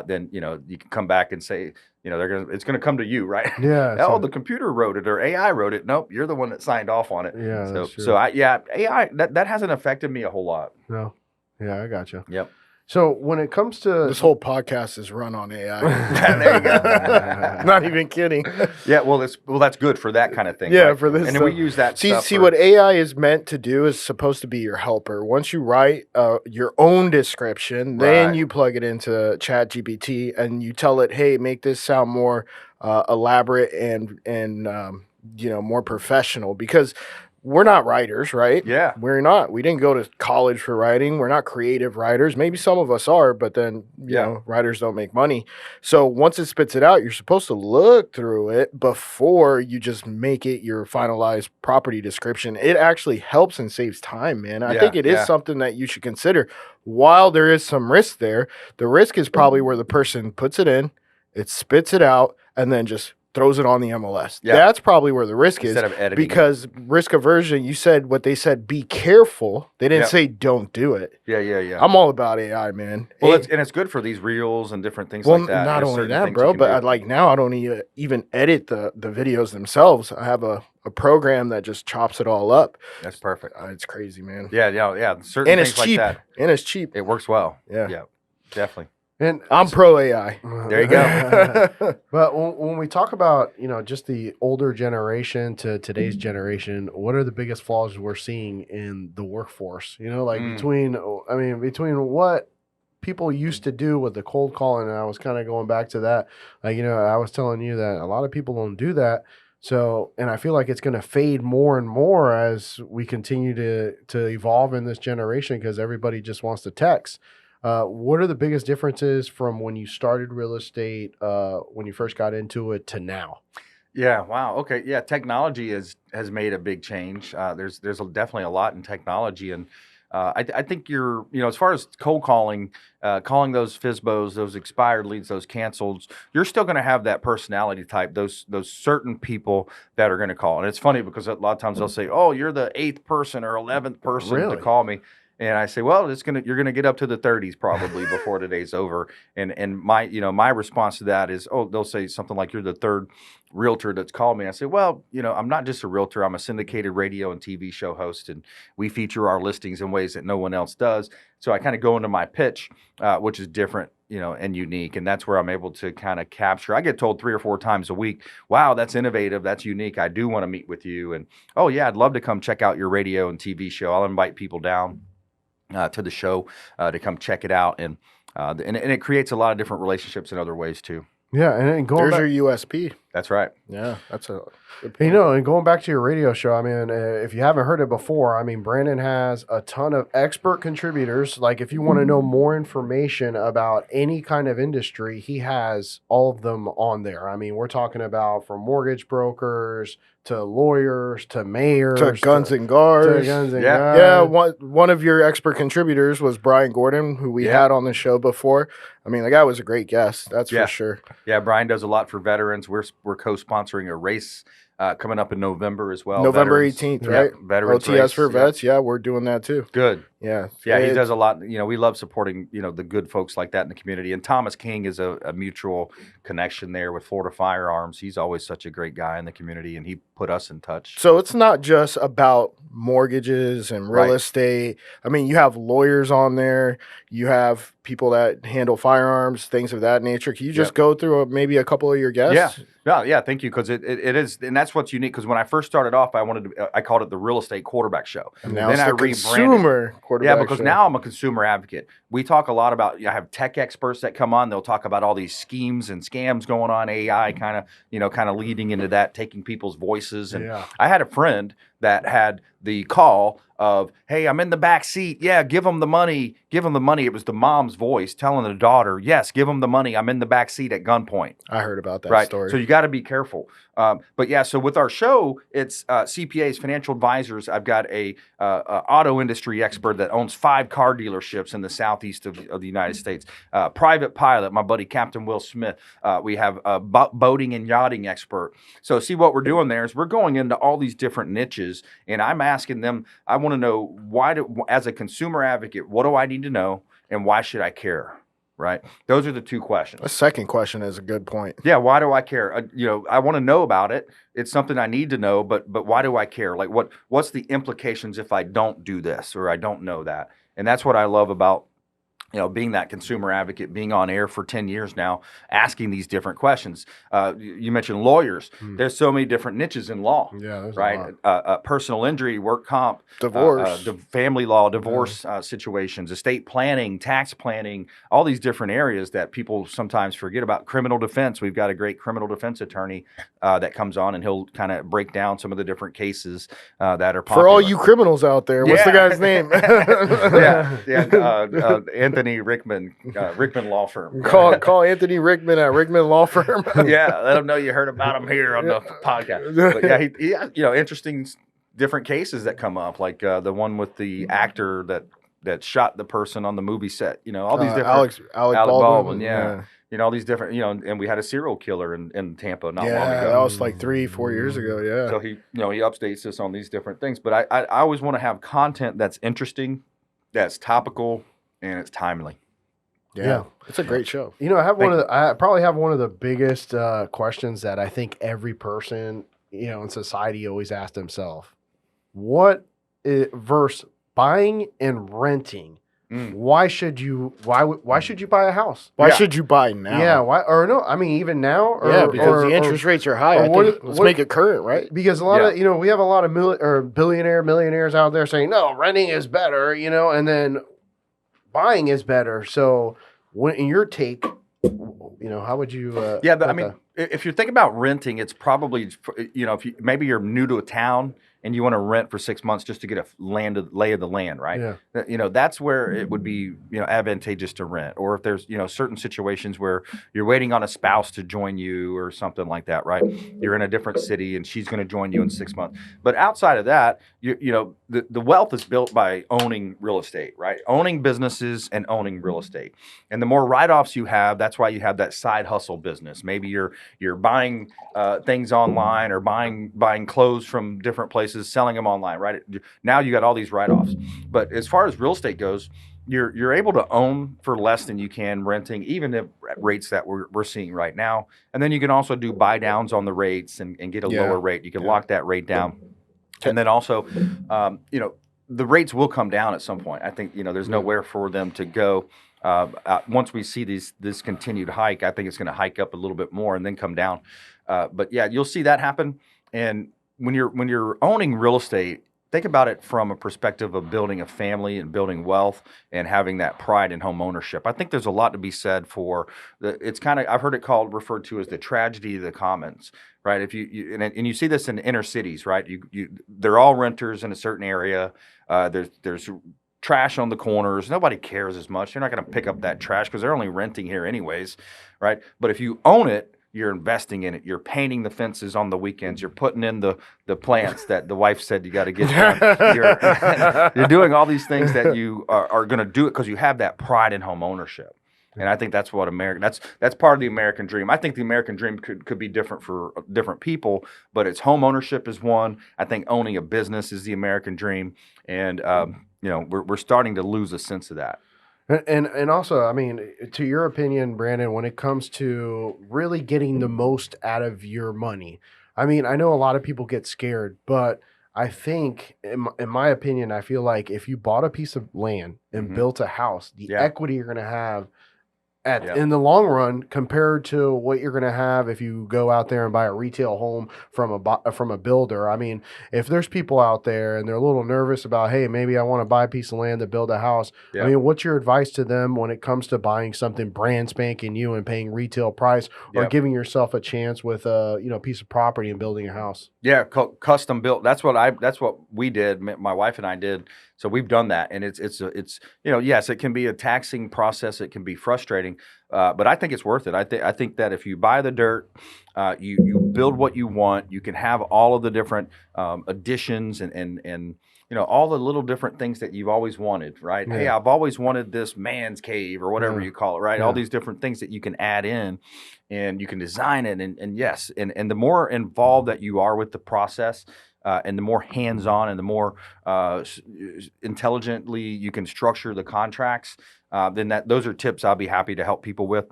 then you can come back and say it's gonna come to you, right? Yeah. Oh, the computer wrote it or AI wrote it. Nope, you're the one that signed off on it. Yeah. So AI that hasn't affected me a whole lot. No. Yeah, I gotcha. Yep. So when it comes to this whole podcast is run on AI. There you go. Not even kidding. Yeah, well, that's good for that kind of thing. Yeah, right? for this. And then we use that. See what AI is meant to do is supposed to be your helper. Once you write your own description, then you plug it into ChatGPT and you tell it, "Hey, make this sound more elaborate and more professional, because we're not writers, right? Yeah. We're not. We didn't go to college for writing. We're not creative writers. Maybe some of us are, but then, writers don't make money. So once it spits it out, you're supposed to look through it before you just make it your finalized property description. It actually helps and saves time, man. I think it is something that you should consider. While there is some risk there, the risk is probably where the person puts it in, it spits it out, and then just throws it on the MLS. Yeah. That's probably where the risk Instead is. of editing because risk aversion, you said what they said, be careful. They didn't say don't do it. Yeah. I'm all about AI, man. Well, it's good for these reels and different things like that. Not only that, bro, but now I don't even edit the videos themselves. I have a program that just chops it all up. That's perfect. It's crazy, man. Yeah. Certain things like that. And it's cheap. It works well. Yeah, definitely. And I'm pro AI. There you go. But when we talk about, just the older generation to today's generation, what are the biggest flaws we're seeing in the workforce? Between what people used to do with the cold calling, and I was kind of going back to that. I was telling you that a lot of people don't do that. So, and I feel like it's going to fade more and more as we continue to evolve in this generation, because everybody just wants to text. What are the biggest differences from when you started real estate, when you first got into it, to now? Yeah. Wow. Okay. Yeah. Technology has made a big change. There's definitely a lot in technology, and I think as far as cold calling, calling those FSBOs, those expired leads, those cancels, you're still going to have that personality type, those certain people that are going to call. And it's funny because a lot of times they'll say, "Oh, you're the 8th person or 11th person to call me." And I say, well, you're gonna get up to the 30s probably before today's over. And my response to that is, they'll say something like, "You're the 3rd realtor that's called me." I say, well, I'm not just a realtor. I'm a syndicated radio and TV show host, and we feature our listings in ways that no one else does. So I kind of go into my pitch, which is different, and unique. And that's where I'm able to kind of capture. I get told 3 or 4 times a week, "Wow, that's innovative. That's unique. I do want to meet with you." And, "Oh yeah, I'd love to come check out your radio and TV show." I'll invite people down to the show to come check it out, and it creates a lot of different relationships in other ways too. Yeah, and going there's your USP. That's right. Yeah, that's a good point. And going back to your radio show, if you haven't heard it before, Brandon has a ton of expert contributors. Like, if you want to know more information about any kind of industry, he has all of them on there. We're talking about from mortgage brokers to lawyers to mayors to guns and guards. Yeah. One of your expert contributors was Brian Gordon, who we had on the show before. The guy was a great guest. That's for sure. Yeah, Brian does a lot for veterans. We're co-sponsoring a race coming up in November as well. November 18th, right? Veterans OTS race. for vets. Yeah, we're doing that too. Good. Yeah. Yeah, he does a lot. We love supporting, the good folks like that in the community. And Thomas King is a mutual connection there with Florida Firearms. He's always such a great guy in the community, and he put us in touch. So it's not just about mortgages and real estate. You have lawyers on there. You have people that handle firearms, things of that nature. Can you just go through maybe a couple of your guests? Yeah, thank you, because it is, and that's what's unique. Because when I first started off, I called it the Real Estate Quarterback Show. And now then it's the consumer quarterback show. Yeah, because show. Now I'm a consumer advocate. We talk a lot about. I have tech experts that come on. They'll talk about all these schemes and scams going on. AI kind of leading into that, taking people's voices. And I had a friend that had the call of, "Hey, I'm in the back seat. Yeah, give them the money. Give them the money." It was the mom's voice telling the daughter, "Yes, give them the money. I'm in the back seat at gunpoint." I heard about that story. So you got to be careful. But yeah, so with our show, it's CPAs, financial advisors. I've got a auto industry expert that owns 5 car dealerships in the southeast of the United States. Private pilot, my buddy Captain Will Smith. We have a boating and yachting expert. So see, what we're doing there is we're going into all these different niches, and I'm asking them, I want to know, as a consumer advocate, what do I need to know, and why should I care? Right? Those are the 2 questions. The second question is a good point. Yeah, why do I care? I want to know about it. It's something I need to know, but why do I care? Like, what's the implications if I don't do this or I don't know that? And that's what I love about being that consumer advocate, being on air for 10 years now, asking these different questions. You mentioned lawyers. There's so many different niches in law, there's right? a lot. Personal injury, work comp, Divorce. family law, divorce situations, estate planning, tax planning, all these different areas that people sometimes forget about. Criminal defense. We've got a great criminal defense attorney that comes on, and he'll kind of break down some of the different cases that are popular. For all you criminals out there, what's the guy's name? Anthony Rickman, Rickman Law Firm. Call Anthony Rickman at Rickman Law Firm. Yeah, let him know you heard about him here on the podcast. But yeah, he interesting different cases that come up, like the one with the actor that shot the person on the movie set. All these different Alec Baldwin, yeah. All these different, and we had a serial killer in Tampa not long ago. Yeah, that was like 3-4 years ago. Yeah. So he updates us on these different things. But I always want to have content that's interesting, that's topical, and it's timely. Yeah. It's a great show. I probably have one of the biggest questions that I think every person, in society always asks themselves. What versus buying and renting? Why should you buy a house? Why should you buy now? Yeah, why or no? I mean, even now. Because the interest rates are high. Let's make it current, right? Because a lot of we have a lot of millionaires out there saying no, renting is better, and then buying is better. So, in your take, how would you? If you think about renting, it's probably if maybe you're new to a town and you want to rent for 6 months just to get a lay of the land, right? Yeah. That's where it would be advantageous to rent. Or if there's certain situations where you're waiting on a spouse to join you or something like that, right? You're in a different city and she's going to join you in 6 months. But outside of that, the wealth is built by owning real estate, right? Owning businesses and owning real estate. And the more write-offs you have, that's why you have that side hustle business. Maybe you're buying things online or buying clothes from different places, selling them online, right? Now you got all these write-offs. But as far as real estate goes, you're able to own for less than you can renting, even at rates that we're seeing right now. And then you can also do buy downs on the rates and get a lower rate. You can lock that rate down. And then also, the rates will come down at some point. I think, there's nowhere for them to go. Once we see this continued hike, I think it's going to hike up a little bit more and then come down. But yeah, you'll see that happen. And when you're owning real estate, think about it from a perspective of building a family and building wealth and having that pride in home ownership. I think there's a lot to be said for it's kind of, I've heard it referred to as the tragedy of the commons, right? If you see this in inner cities, right? They're all renters in a certain area. There's trash on the corners. Nobody cares as much. They're not going to pick up that trash because they're only renting here anyways, right? But if you own it, you're investing in it. You're painting the fences on the weekends. You're putting in the plants that the wife said you got to get done. You're doing all these things that you are going to do it because you have that pride in home ownership. And I think that's what that's part of the American dream. I think the American dream could be different for different people, but it's home ownership is one. I think owning a business is the American dream. And, we're starting to lose a sense of that. And also, I mean, to your opinion, Brandon, when it comes to really getting the most out of your money, I mean, I know a lot of people get scared, but I think, in my opinion, I feel like if you bought a piece of land and built a house, the equity you're going to have in the long run compared to what you're going to have if you go out there and buy a retail home from a builder. I mean, if there's people out there and they're a little nervous about, hey, maybe I want to buy a piece of land to build a house. I mean, what's your advice to them when it comes to buying something brand spanking new and paying retail price or giving yourself a chance with a piece of property and building a house? Yeah, custom built. That's what we did. My wife and I did. So we've done that, and it's yes, it can be a taxing process. It can be frustrating, but I think it's worth it. I think that if you buy the dirt, you build what you want. You can have all of the different additions and all the little different things that you've always wanted, right? Yeah. Hey, I've always wanted this man's cave or whatever you call it, right? Yeah. All these different things that you can add in, and you can design it, and yes, and the more involved that you are with the process. And the more hands-on and the more intelligently you can structure the contracts, then those are tips I'll be happy to help people with,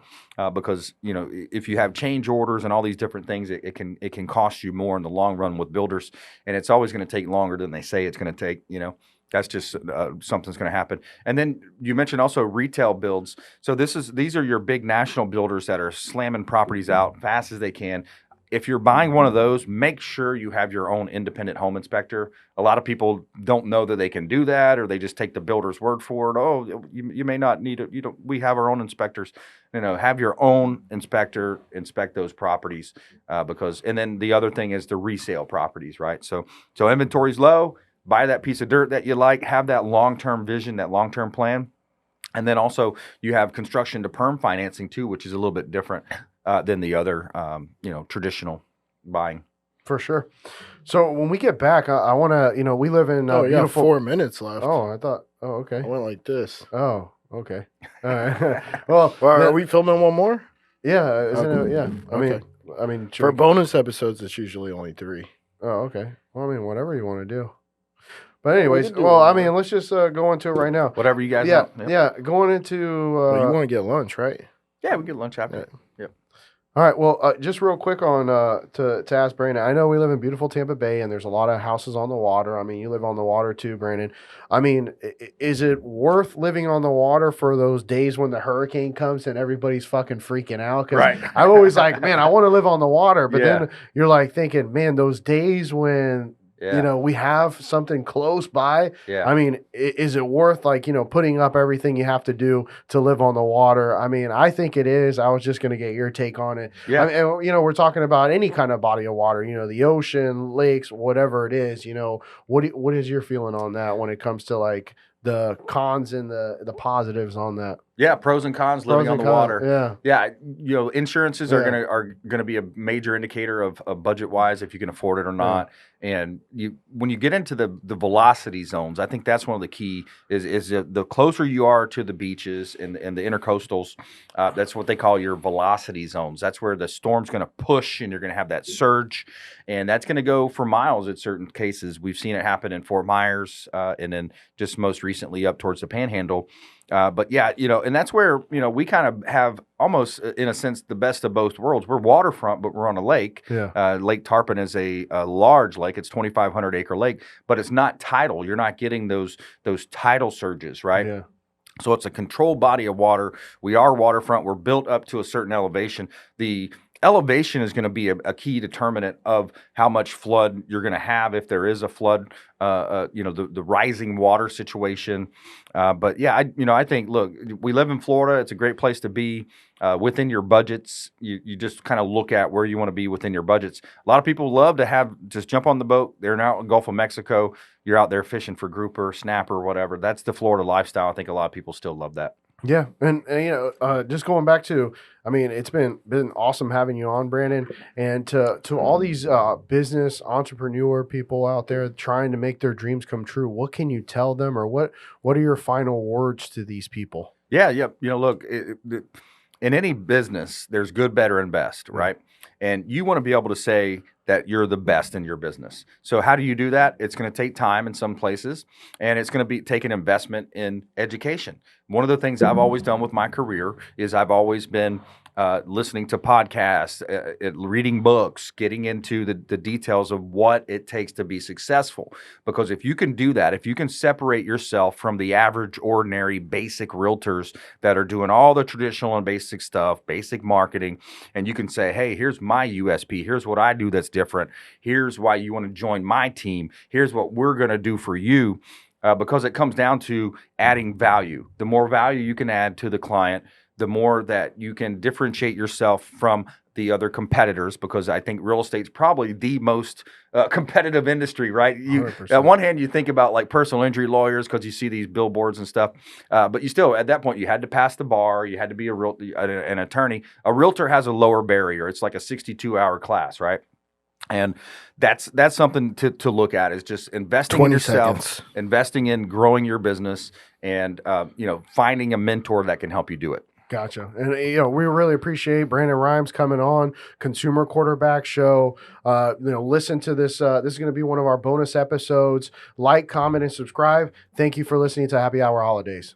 because if you have change orders and all these different things, it can cost you more in the long run with builders, and it's always going to take longer than they say it's going to take. That's just something's going to happen. And then you mentioned also retail builds. So these are your big national builders that are slamming properties out fast as they can. If you're buying one of those, make sure you have your own independent home inspector. A lot of people don't know that they can do that, or they just take the builder's word for it. Oh, you may not need it. We have our own inspectors. Have your own inspector inspect those properties and then the other thing is the resale properties, right? So inventory's low. Buy that piece of dirt that you like. Have that long-term vision, that long-term plan. And then also you have construction to perm financing too, which is a little bit different than the other, traditional buying. For sure. So when we get back, I want to, we live in beautiful. 4 minutes left. Oh, okay. I went like this. Oh, okay. All right. Well, are we filming one more? Yeah. Isn't it? Yeah. I mean, for bonus episodes, it's usually only 3. Oh, okay. Well, whatever you want to do. But anyways, let's just go into it right now. Whatever you guys want. Yeah, going into... you want to get lunch, right? Yeah, we get lunch after. Yeah. Yep. All right, well, just real quick on to ask Brandon. I know we live in beautiful Tampa Bay, and there's a lot of houses on the water. You live on the water too, Brandon. Is it worth living on the water for those days when the hurricane comes and everybody's fucking freaking out? Because right. I'm always like, man, I want to live on the water. But then you're like thinking, man, those days when... we have something close by. Yeah. Is it worth putting up everything you have to do to live on the water? I think it is. I was just going to get your take on it. Yeah. We're talking about any kind of body of water, the ocean, lakes, whatever it is, what is your feeling on that when it comes to the cons and the positives on that? Yeah, pros and cons living on the water. Yeah. Insurances are gonna be a major indicator of budget wise if you can afford it or not. And when you get into the velocity zones, I think that's one of the key is the closer you are to the beaches and the intercoastals, that's what they call your velocity zones. That's where the storm's gonna push and you're gonna have that surge, and that's gonna go for miles in certain cases. We've seen it happen in Fort Myers, and then just most recently up towards the Panhandle. And that's where, we kind of have almost, in a sense, the best of both worlds. We're waterfront, but we're on a lake. Yeah. Lake Tarpon is a large lake. It's 2,500 acre lake, but it's not tidal. You're not getting those tidal surges, right? Yeah. So it's a controlled body of water. We are waterfront. We're built up to a certain elevation. The elevation is going to be a key determinant of how much flood you're going to have if there is a flood, the rising water situation. I think, look, we live in Florida. It's a great place to be within your budgets. You just kind of look at where you want to be within your budgets. A lot of people love to just jump on the boat. They're now in the Gulf of Mexico. You're out there fishing for grouper, snapper, whatever. That's the Florida lifestyle. I think a lot of people still love that. Yeah, and just going back to, it's been awesome having you on, Brandon, and to all these business entrepreneur people out there trying to make their dreams come true. What can you tell them, or what are your final words to these people? Yeah. Look, in any business, there's good, better, and best, right? And you want to be able to say that you're the best in your business. So how do you do that? It's going to take time in some places, and it's going to take an investment in education. One of the things I've always done with my career is I've always been listening to podcasts, reading books, getting into the details of what it takes to be successful. Because if you can do that, if you can separate yourself from the average, ordinary, basic realtors that are doing all the traditional and basic stuff, basic marketing, and you can say, hey, here's my USP, here's what I do that's different, here's why you want to join my team, here's what we're going to do for you, because it comes down to adding value. The more value you can add to the client, the more that you can differentiate yourself from the other competitors, because I think real estate's probably the most competitive industry, right? At one hand, you think about like personal injury lawyers because you see these billboards and stuff, but you still, at that point, you had to pass the bar, you had to be an attorney. A realtor has a lower barrier. It's like a 62-hour class, right? And that's something to look at, is just investing in yourself, investing in growing your business, and finding a mentor that can help you do it. Gotcha. And, we really appreciate Brandon Rhymes coming on Consumer Quarterback Show. Listen to this. This is going to be one of our bonus episodes. Like, comment, and subscribe. Thank you for listening to Happy Hour Holidaze.